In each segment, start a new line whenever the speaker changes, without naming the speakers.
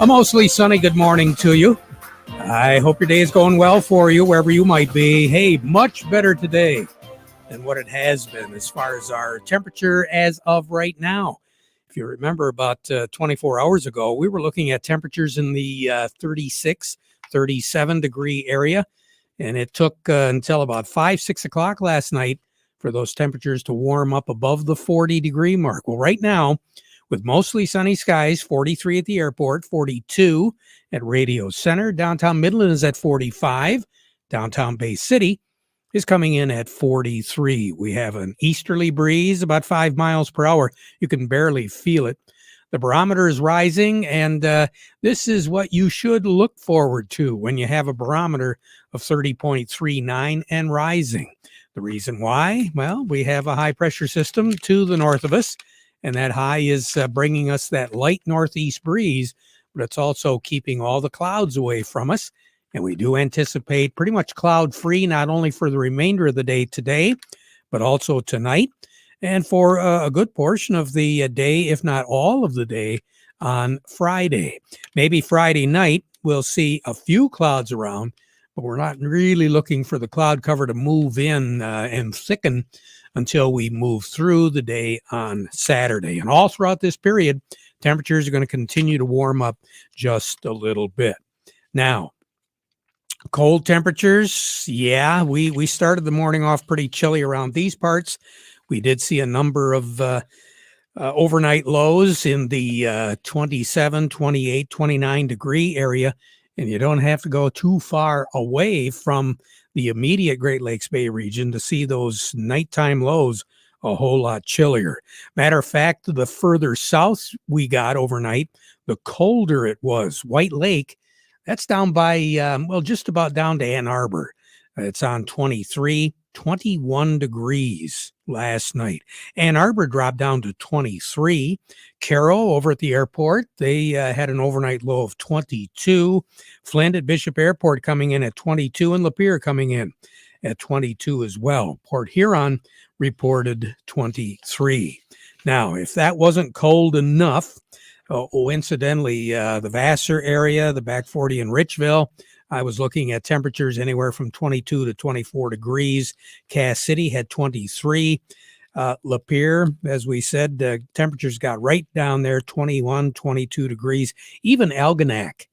A mostly sunny good morning to you. I hope your day is going well for you, wherever you might be. Hey, much better today than what it has been as far as our temperature as of right now. If you remember, about 24 hours ago, we were looking at temperatures in the 36, 37 degree area, and it took until about 5, 6 o'clock last night for those temperatures to warm up above the 40 degree mark. Well, right now, with mostly sunny skies, 43 at the airport, 42 at Radio Center. Downtown Midland is at 45. Downtown Bay City is coming in at 43. We have an easterly breeze, about 5 miles per hour. You can barely feel it. The barometer is rising, and this is what you should look forward to when you have a barometer of 30.39 and rising. The reason why? Well, we have a high pressure system to the north of us, and that high is bringing us that light northeast breeze, but it's also keeping all the clouds away from us. And we do anticipate pretty much cloud-free, not only for the remainder of the day today, but also tonight, and for a good portion of the day, if not all of the day, on Friday. Maybe Friday night, we'll see a few clouds around, but we're not really looking for the cloud cover to move in and thicken until we move through the day on Saturday. And all throughout this period, temperatures are going to continue to warm up just a little bit. Now, cold temperatures, yeah, we started the morning off pretty chilly around these parts. We did see a number of overnight lows in the 27, 28, 29 degree area, and you don't have to go too far away from the immediate Great Lakes Bay region to see those nighttime lows a whole lot chillier. Matter of fact, the further south we got overnight, the colder it was. White Lake, that's down by, just about down to Ann Arbor. It's on 23, 21 degrees last night. Ann Arbor dropped down to 23. Carroll over at the airport, they had an overnight low of 22. Flint at Bishop Airport coming in at 22, and Lapeer coming in at 22 as well. Port Huron reported 23. Now, if that wasn't cold enough, incidentally, the Vassar area, the back 40 in Richville, I was looking at temperatures anywhere from 22 to 24 degrees. Cass City had 23. Lapeer, as we said, temperatures got right down there, 21, 22 degrees. Even Algonac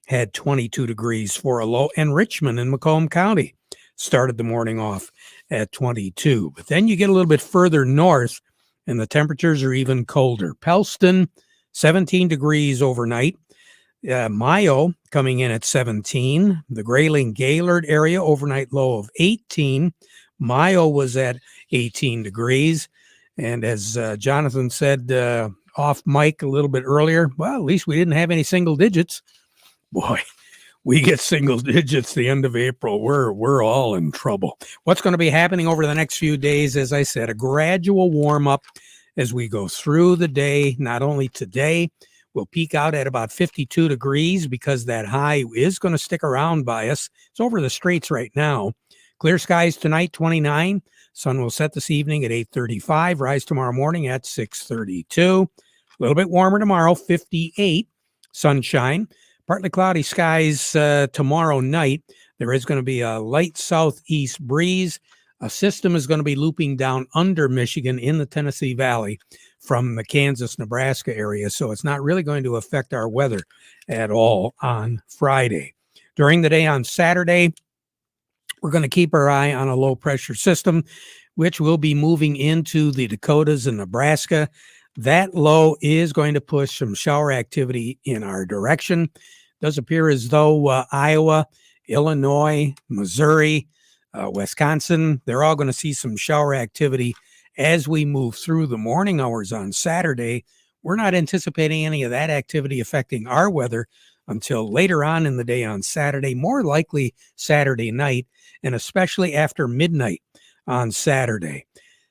had 22 degrees for a low, and Richmond in Macomb County started the morning off at 22. But then you get a little bit further north, and the temperatures are even colder. Pellston, 17 degrees overnight. Mayo coming in at 17. The Grayling Gaylord area overnight low of 18. Mayo was at 18 degrees. And as Jonathan said off mic a little bit earlier, well, at least we didn't have any single digits. Boy, we get single digits the end of April. We're all in trouble. What's going to be happening over the next few days? As I said, a gradual warm up as we go through the day. Not only today, we'll peak out at about 52 degrees because that high is going to stick around by us. It's over the straits right now. Clear skies tonight, 29. Sun will set this evening at 8:35. Rise tomorrow morning at 6:32. A little bit warmer tomorrow, 58. Sunshine. Partly cloudy skies tomorrow night. There is going to be a light southeast breeze. A system is going to be looping down under Michigan in the Tennessee Valley from the Kansas-Nebraska area, so it's not really going to affect our weather at all on Friday. During the day on Saturday, we're going to keep our eye on a low-pressure system, which will be moving into the Dakotas and Nebraska. That low is going to push some shower activity in our direction. It does appear as though Iowa, Illinois, Missouri, Wisconsin, they're all going to see some shower activity as we move through the morning hours on Saturday. We're not anticipating any of that activity affecting our weather until later on in the day on Saturday, more likely Saturday night, and especially after midnight on Saturday.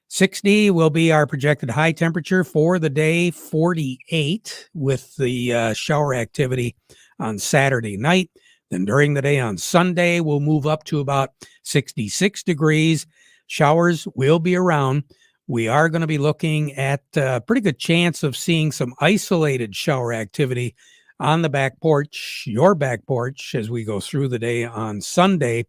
60 will be our projected high temperature for the day, 48 with the shower activity on Saturday night. Then during the day on Sunday, we'll move up to about 66 degrees. Showers will be around. We are going to be looking at a pretty good chance of seeing some isolated shower activity on the back porch, your back porch, as we go through the day on Sunday.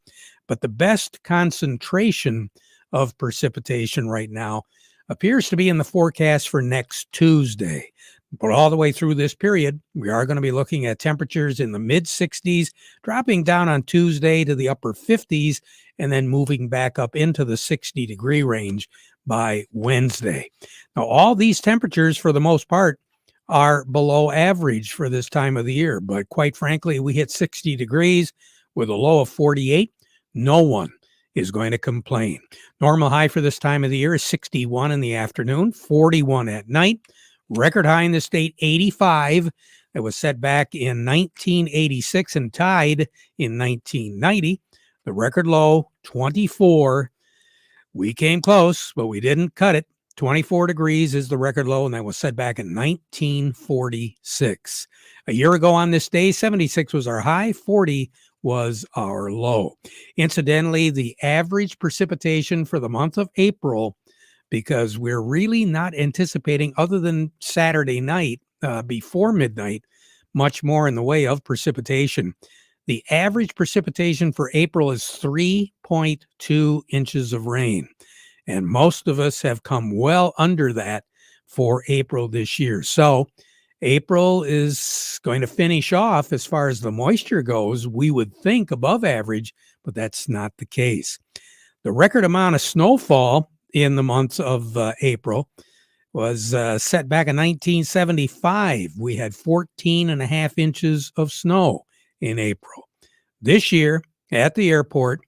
But the best concentration of precipitation right now appears to be in the forecast for next Tuesday. But all the way through this period, we are going to be looking at temperatures in the mid 60s, dropping down on Tuesday to the upper 50s, and then moving back up into the 60-degree range by Wednesday. Now, all these temperatures, for the most part, are below average for this time of the year. But quite frankly, we hit 60 degrees with a low of 48. No one is going to complain. Normal high for this time of the year is 61 in the afternoon, 41 at night. Record high in the state, 85. That was set back in 1986 and tied in 1990. The record low, 24. We came close, but we didn't cut it. 24 degrees is the record low, and that was set back in 1946. A year ago on this day, 76 was our high, 40 was our low. Incidentally, the average precipitation for the month of April, because we're really not anticipating, other than Saturday night before midnight, much more in the way of precipitation. The average precipitation for April is 3.2 inches of rain. And most of us have come well under that for April this year. So April is going to finish off, as far as the moisture goes, we would think above average, but that's not the case. The record amount of snowfall in the month of April was set back in 1975. We had 14 and a half inches of snow in April. This year at the airport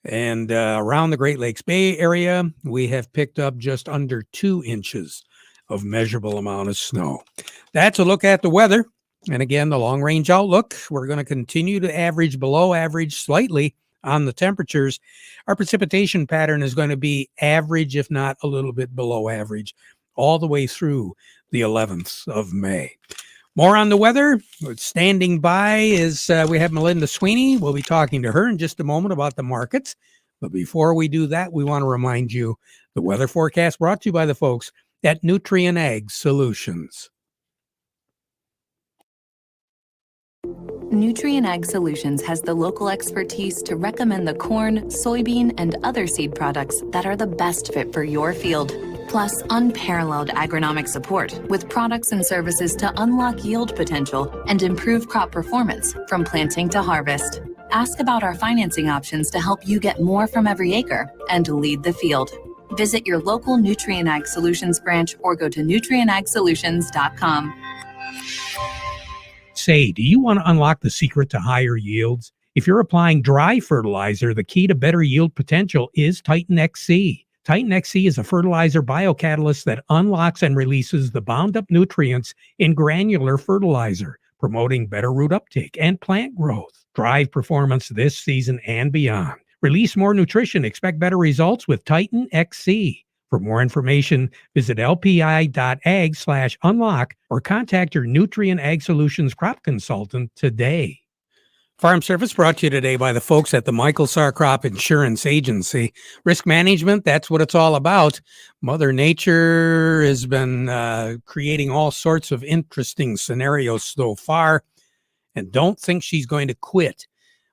and around the Great Lakes Bay area, we have picked up just under 2 inches of measurable amount of snow. That's a look at the weather. And again, the long range outlook, we're going to continue to average below average slightly on the temperatures. Our precipitation pattern is going to be average, if not a little bit below average, all the way through the 11th of May. More on the weather. Standing by is we have Melinda Sweeney. We'll be talking to her in just a moment about the markets. But before we do that, we want to remind you the weather forecast brought to you by the folks at Nutrient Ag Solutions.
Nutrient Ag Solutions has the local expertise to recommend the corn, soybean, and other seed products that are the best fit for your field. Plus, unparalleled agronomic support with products and services to unlock yield potential and improve crop performance from planting to harvest. Ask about our financing options to help you get more from every acre and lead the field. Visit your local Nutrient Ag Solutions branch or go to nutrientagsolutions.com.
Say, do you want to unlock the secret to higher yields? If you're applying dry fertilizer, the key to better yield potential is Titan XC. Titan XC is a fertilizer biocatalyst that unlocks and releases the bound-up nutrients in granular fertilizer, promoting better root uptake and plant growth. Drive performance this season and beyond. Release more nutrition. Expect better results with Titan XC. For more information, visit lpi.ag/unlock or contact your Nutrient Ag Solutions crop consultant today. Farm Service brought to you today by the folks at the Michael Sarr Crop Insurance Agency. Risk management, that's what it's all about. Mother Nature has been creating all sorts of interesting scenarios so far, and don't think she's going to quit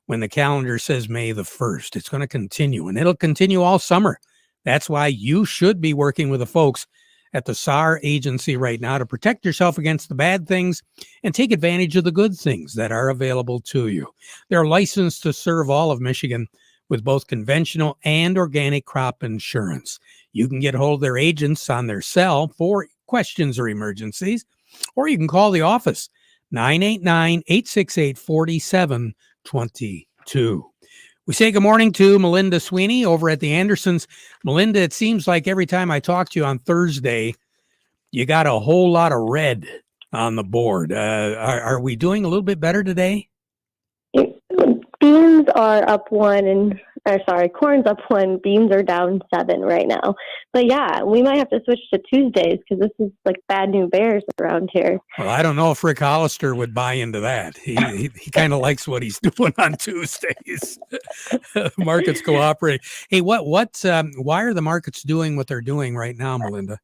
when the calendar says May the 1st. It's going to continue, and it'll continue all summer. That's why you should be working with the folks at the Sarr Agency right now to protect yourself against the bad things and take advantage of the good things that are available to you. They're licensed to serve all of Michigan with both conventional and organic crop insurance. You can get a hold of their agents on their cell for questions or emergencies, or you can call the office, 989-868-4722. We say good morning to Melinda Sweeney over at the Andersons. Melinda, it seems like every time I talk to you on Thursday, you got a whole lot of red on the board. Are we doing a little bit better today?
Beans are up corn's up 1, beans are down 7 right now. But yeah, we might have to switch to Tuesdays because this is like bad new bears around here.
Well, I don't know if Rick Hollister would buy into that. He kind of likes what he's doing on Tuesdays. Markets cooperate. Hey, why are the markets doing what they're doing right now, Melinda?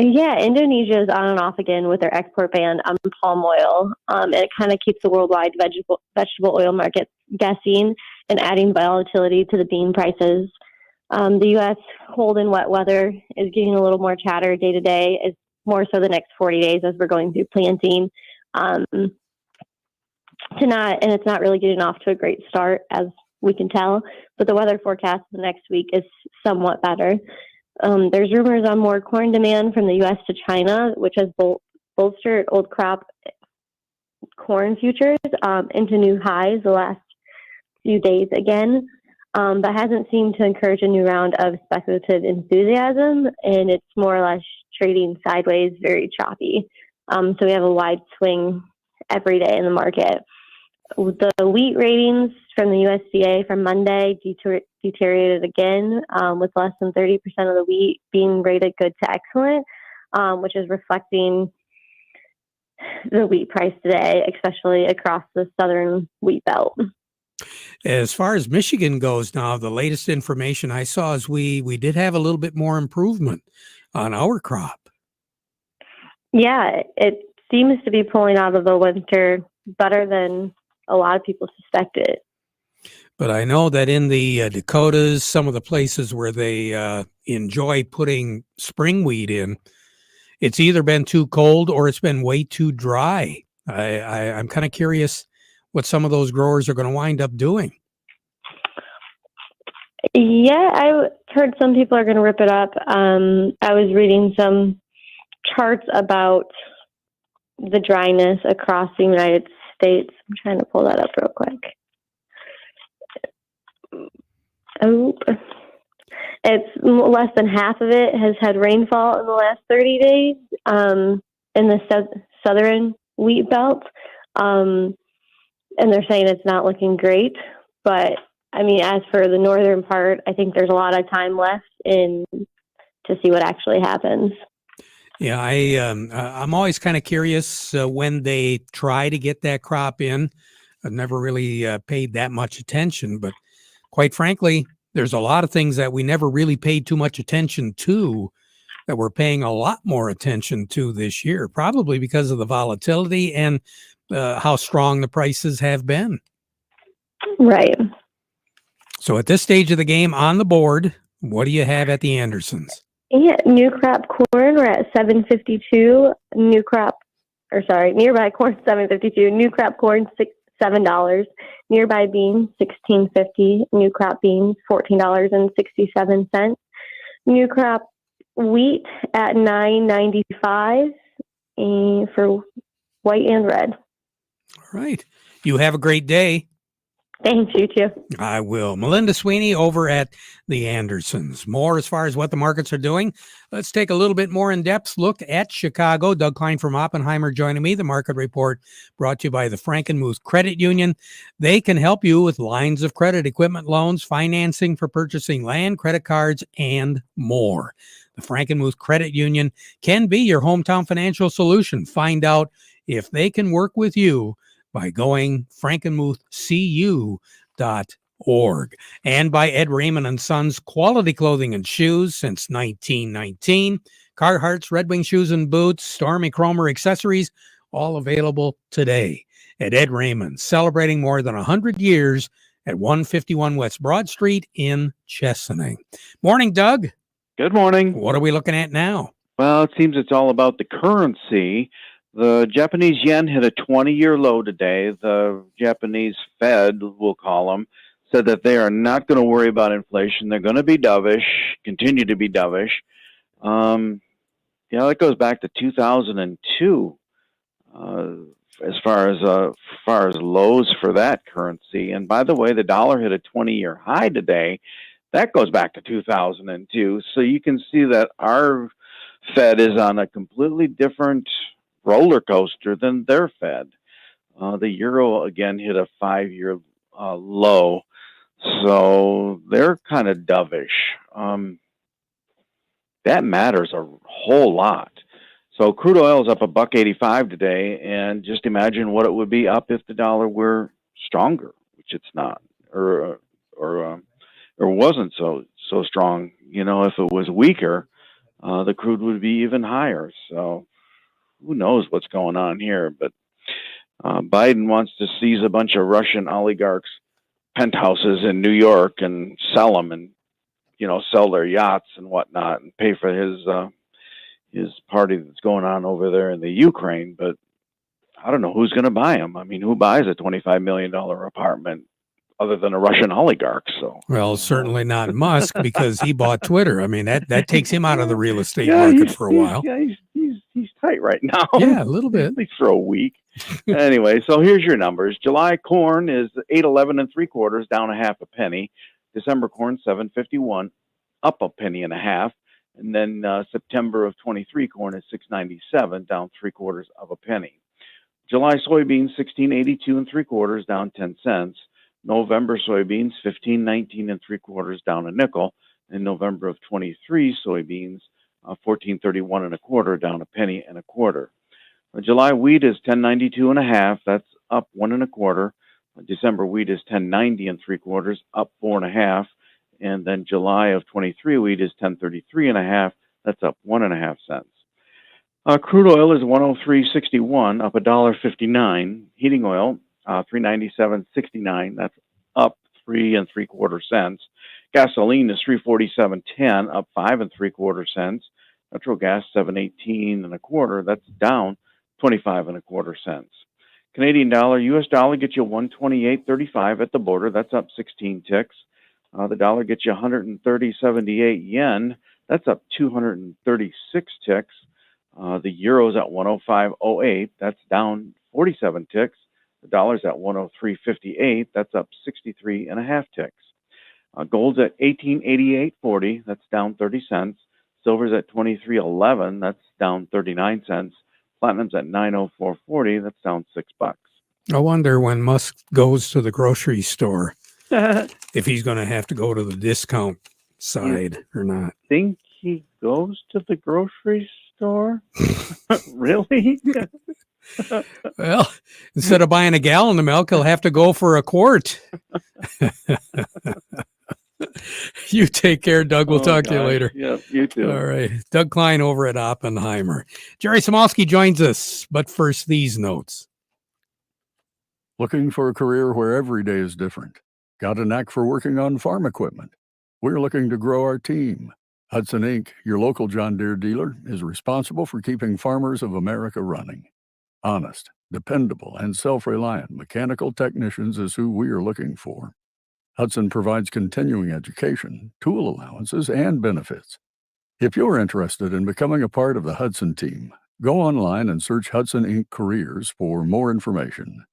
Yeah, Indonesia is on and off again with their export ban on palm oil. And it kind of keeps the worldwide vegetable oil market guessing and adding volatility to the bean prices. The U.S. cold and wet weather is getting a little more chatter day to day. It's more so the next 40 days as we're going through planting. And it's not really getting off to a great start as we can tell, but the weather forecast for the next week is somewhat better. There's rumors on more corn demand from the U.S. to China, which has bolstered old crop corn futures into new highs the last few days again, but hasn't seemed to encourage a new round of speculative enthusiasm, and it's more or less trading sideways, very choppy. So we have a wide swing every day in the market. The wheat ratings from the USDA from Monday deteriorated again, with less than 30% of the wheat being rated good to excellent, which is reflecting the wheat price today, especially across the southern wheat belt.
As far as Michigan goes now, the latest information I saw is we did have a little bit more improvement on our crop.
Yeah, it seems to be pulling out of the winter better than a lot of people suspected.
But I know that in the Dakotas, some of the places where they enjoy putting spring wheat in, it's either been too cold or it's been way too dry. I'm kind of curious what some of those growers are going to wind up doing.
Yeah, I heard some people are going to rip it up. I was reading some charts about the dryness across the United States. I'm trying to pull that up real quick. Oh, it's less than half of it has had rainfall in the last 30 days in the southern wheat belt. And they're saying it's not looking great. But, I mean, as for the northern part, I think there's a lot of time left to see what actually happens.
Yeah, I'm always kind of curious when they try to get that crop in. I've never really paid that much attention, but quite frankly, there's a lot of things that we never really paid too much attention to that we're paying a lot more attention to this year, probably because of the volatility and how strong the prices have been.
Right.
So at this stage of the game on the board, what do you have at the Andersons?
Yeah, new crop corn, we're at $7.52. Nearby corn $7.52. New crop corn $7. Nearby beans $16.50. New crop beans $14.67. New crop wheat at $9.95 for white and red.
All right. You have a great day.
Thanks, you too.
I will. Melinda Sweeney over at the Andersons. More as far as what the markets are doing. Let's take a little bit more in-depth look at Chicago. Doug Klein from Oppenheimer joining me. The market report brought to you by the Frankenmuth Credit Union. They can help you with lines of credit, equipment loans, financing for purchasing land, credit cards, and more. The Frankenmuth Credit Union can be your hometown financial solution. Find out if they can work with you by going frankenmuthcu.org, and by Ed Raymond & Sons Quality Clothing and Shoes since 1919. Carhartt's Red Wing Shoes and Boots, Stormy Cromer Accessories, all available today at Ed Raymond, celebrating more than 100 years at 151 West Broad Street in Chesaning. Morning, Doug.
Good morning.
What are we looking at now?
Well, it seems it's all about the currency. The Japanese yen hit a 20-year low today. The Japanese Fed, we'll call them, said that they are not going to worry about inflation. They're going to be dovish, continue to be dovish. That goes back to 2002 as far as lows for that currency. And by the way, the dollar hit a 20-year high today. That goes back to 2002. So you can see that our Fed is on a completely different roller coaster than their Fed. The euro again hit a 5-year low, so they're kind of dovish. That matters a whole lot. So crude oil is up $1.85 today, and just imagine what it would be up if the dollar were stronger, which it's not, or wasn't so strong. If it was weaker, the crude would be even higher. So who knows what's going on here? But Biden wants to seize a bunch of Russian oligarchs' penthouses in New York and sell them, and sell their yachts and whatnot, and pay for his party that's going on over there in the Ukraine. But I don't know who's going to buy them. I mean, who buys a $25 million apartment other than a Russian oligarch? So,
well, certainly not Musk, because he bought Twitter. I mean, that takes him out of the real estate market for a while.
He's tight right now.
Yeah, a little bit.
At least for a week. Anyway, so here's your numbers. July corn is 8.11 3/4, down a half a penny. December corn 7.51, up a penny and a half. And then September of 23 corn is 6.97, down 3/4 of a penny. July soybeans 16.82 3/4, down 10 cents. November soybeans 15.19 3/4, down a nickel. In November of 23 soybeans 14.31 1/4, down a penny and a quarter. July wheat is 10.92 1/2, that's up 1 1/4. December wheat is 10.90 3/4, up 4 1/2. And then July of 23 wheat is 10.33 1/2, that's up 1 1/2 cents. Crude oil is 103.61, up $1.59. Heating oil 397.69, that's up 3 3/4 cents. Gasoline is 347.10, up 5 3/4 cents. Natural gas 7.18 1/4, that's down 25 1/4 cents. Canadian dollar, U.S. dollar gets you 128.35 at the border, that's up 16 ticks. The dollar gets you 130.78 yen, that's up 236 ticks. The euro's at 105.08, that's down 47 ticks. The dollar's at 103.58, that's up 63 1/2 ticks. Gold's at 18.8840, that's down 30 cents. Silver's at 23.11, that's down 39 cents. Platinum's at 904.40, that's down $6.
I wonder when Musk goes to the grocery store if he's going to have to go to the discount side or not.
Think he goes to the grocery store? Really?
Well, instead of buying a gallon of milk, he'll have to go for a quart. You take care, Doug. We'll talk to you later.
Yep, you too.
All right. Doug Klein over at Oppenheimer. Jerry Samolsky joins us, but first, these notes.
Looking for a career where every day is different? Got a knack for working on farm equipment? We're looking to grow our team. Hudson Inc., your local John Deere dealer, is responsible for keeping farmers of America running. Honest, dependable, and self-reliant mechanical technicians is who we are looking for. Hudson provides continuing education, tool allowances, and benefits. If you're interested in becoming a part of the Hudson team, go online and search Hudson Inc. Careers for more information.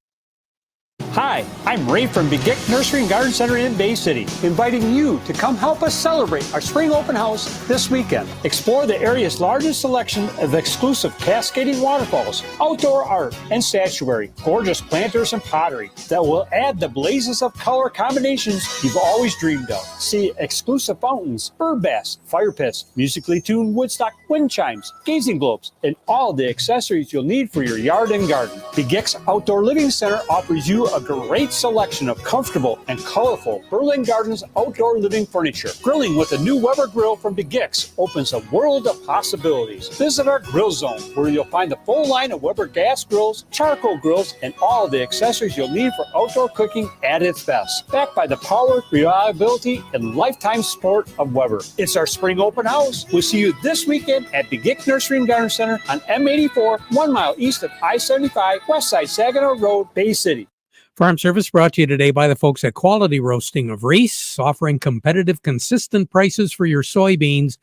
Hi, I'm Ray from Begic Nursery and Garden Center in Bay City, inviting you to come help us celebrate our spring open house this weekend. Explore the area's largest selection of exclusive cascading waterfalls, outdoor art, and statuary, gorgeous planters and pottery that will add the blazes of color combinations you've always dreamed of. See exclusive fountains, bird baths, fire pits, musically tuned Woodstock wind chimes, gazing globes, and all the accessories you'll need for your yard and garden. Begic's Outdoor Living Center offers you a great selection of comfortable and colorful Berlin Gardens outdoor living furniture. Grilling with a new Weber grill from Begic's opens a world of possibilities. Visit our grill zone, where you'll find the full line of Weber gas grills, charcoal grills, and all the accessories you'll need for outdoor cooking at its best. Backed by the power, reliability, and lifetime support of Weber. It's our spring open house. We'll see you this weekend at Begic Nursery and Garden Center on M84, 1 mile east of I-75, west side Saginaw Road, Bay City.
Farm Service brought to you today by the folks at Quality Roasting of Reese, offering competitive, consistent prices for your soybeans.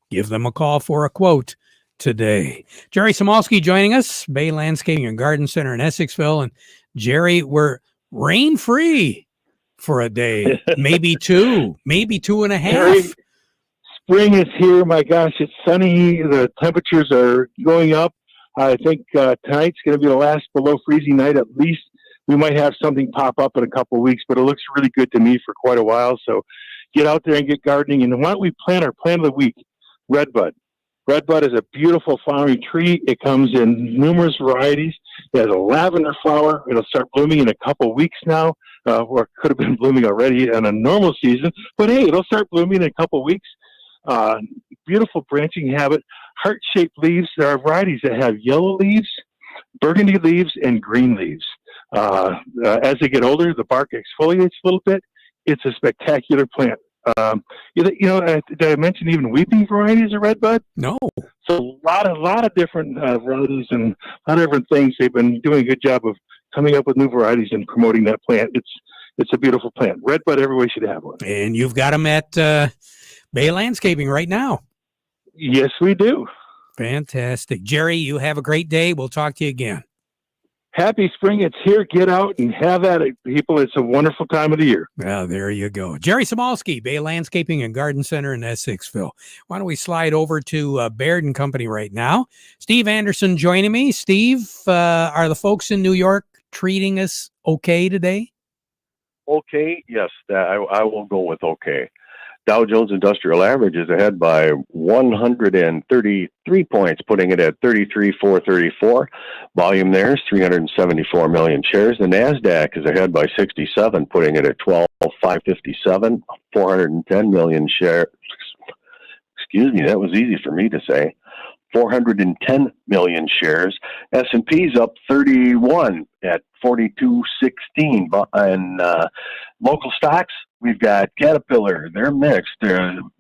Give them a call for a quote today. Jerry Samolsky joining us, Bay Landscaping and Garden Center in Essexville. And Jerry, we're rain-free for a day, maybe two, maybe 2.5.
Jerry, spring is here. My gosh, it's sunny. The temperatures are going up. I think tonight's going to be the last below freezing night at least. We might have something pop up in a couple of weeks, but it looks really good to me for quite a while. So get out there and get gardening. And why don't we plant our plant of the week, Redbud. Redbud is a beautiful flowering tree. It comes in numerous varieties. It has a lavender flower. It'll start blooming in a couple of weeks now, or it could have been blooming already in a normal season. But hey, it'll start blooming in a couple of weeks. Beautiful branching habit, heart-shaped leaves. There are varieties that have yellow leaves, burgundy leaves, and green leaves. As they get older, the bark exfoliates a little bit. It's a spectacular plant. Did I mention even weeping varieties of redbud?
No.
So a lot of different varieties and a lot of different things. They've been doing a good job of coming up with new varieties and promoting that plant. It's a beautiful plant. Redbud, everybody should have one.
And you've got them at Bay Landscaping right now.
Yes, we do.
Fantastic. Jerry, you have a great day. We'll talk to you again.
Happy spring. It's here. Get out and have at it, people. It's a wonderful time of the year.
Well, there you go. Jerry Samolsky, Bay Landscaping and Garden Center in Essexville. Why don't we slide over to Baird and Company right now? Steve Anderson joining me. Steve, are the folks in New York treating us okay today?
Okay, yes, I will go with okay. Dow Jones Industrial Average is ahead by 133 points, putting it at 33,434. Volume there is 374 million shares. The NASDAQ is ahead by 67, putting it at 12,557, 410 million shares. Excuse me, that was easy for me to say. 410 million shares. S&P's up 31 at 4216. And local stocks, we've got Caterpillar. They're mixed.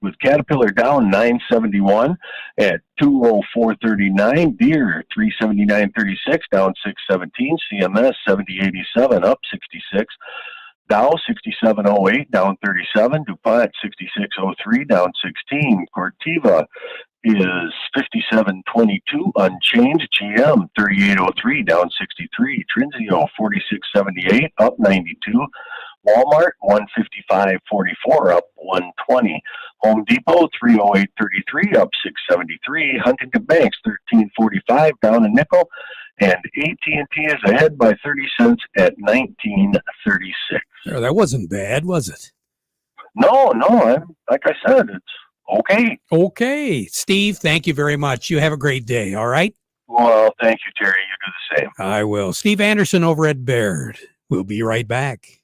With Caterpillar down 971 at 204.39. Deere 379.36 down 617. CMS 70.87 up 66. Dow 67.08 down 37. DuPont 66.03 down 16. Corteva is 57.22 unchanged. GM 38.03 down 63. Trinzio 46.78 up 92. Walmart 155.44 up 120. Home Depot 308.33 up 673. Huntington Banks 13.45 down a nickel. And AT&T is ahead by 30 cents at 19.36.
That wasn't bad, was it?
No, like I said, it's okay.
Okay. Steve, thank you very much. You have a great day, all right?
Well, thank you, Terry. You do the same.
I will. Steve Anderson over at Baird. We'll be right back.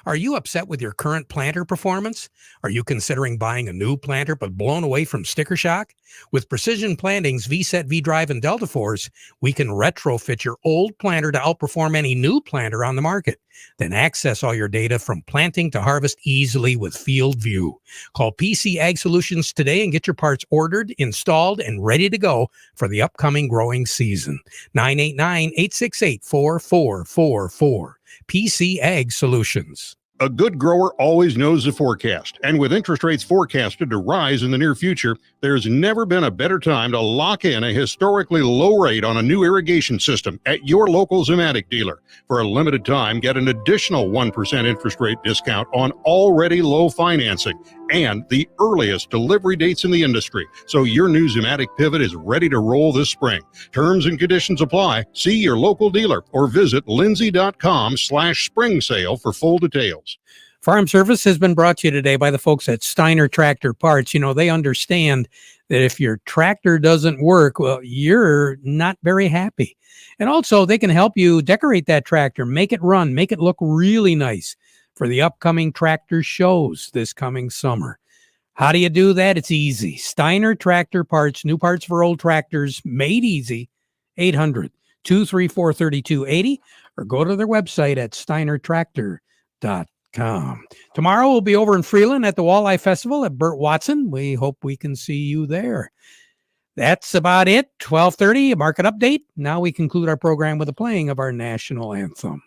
Are you upset with your current planter performance? Are you considering buying a new planter but blown away from sticker shock? With Precision Planting's VSET, V-Drive, and Delta Force, we can retrofit your old planter to outperform any new planter on the market. Then access all your data from planting to harvest easily with Field View. Call PC Ag Solutions today and get your parts ordered, installed, and ready to go for the upcoming growing season. 989-868-4444. PC Ag Solutions.
A good grower always knows the forecast, and with interest rates forecasted to rise in the near future, there's never been a better time to lock in a historically low rate on a new irrigation system at your local Zematic dealer. For a limited time, get an additional 1% interest rate discount on already low financing and the earliest delivery dates in the industry, so your new Zematic pivot is ready to roll this spring. Terms and conditions apply. See your local dealer or visit lindsay.com/spring sale for full details.
Farm Service has been brought to you today by the folks at Steiner Tractor Parts. You know, they understand that if your tractor doesn't work, well, you're not very happy. And also, they can help you decorate that tractor, make it run, make it look really nice for the upcoming tractor shows this coming summer. How do you do that? It's easy. Steiner Tractor Parts, new parts for old tractors, made easy. 800-234-3280, or go to their website at steinertractor.com. Tomorrow we'll be over in Freeland at the Walleye Festival at Burt Watson. We hope we can see you there. That's about it. 12:30, a market update. Now we conclude our program with the playing of our national anthem.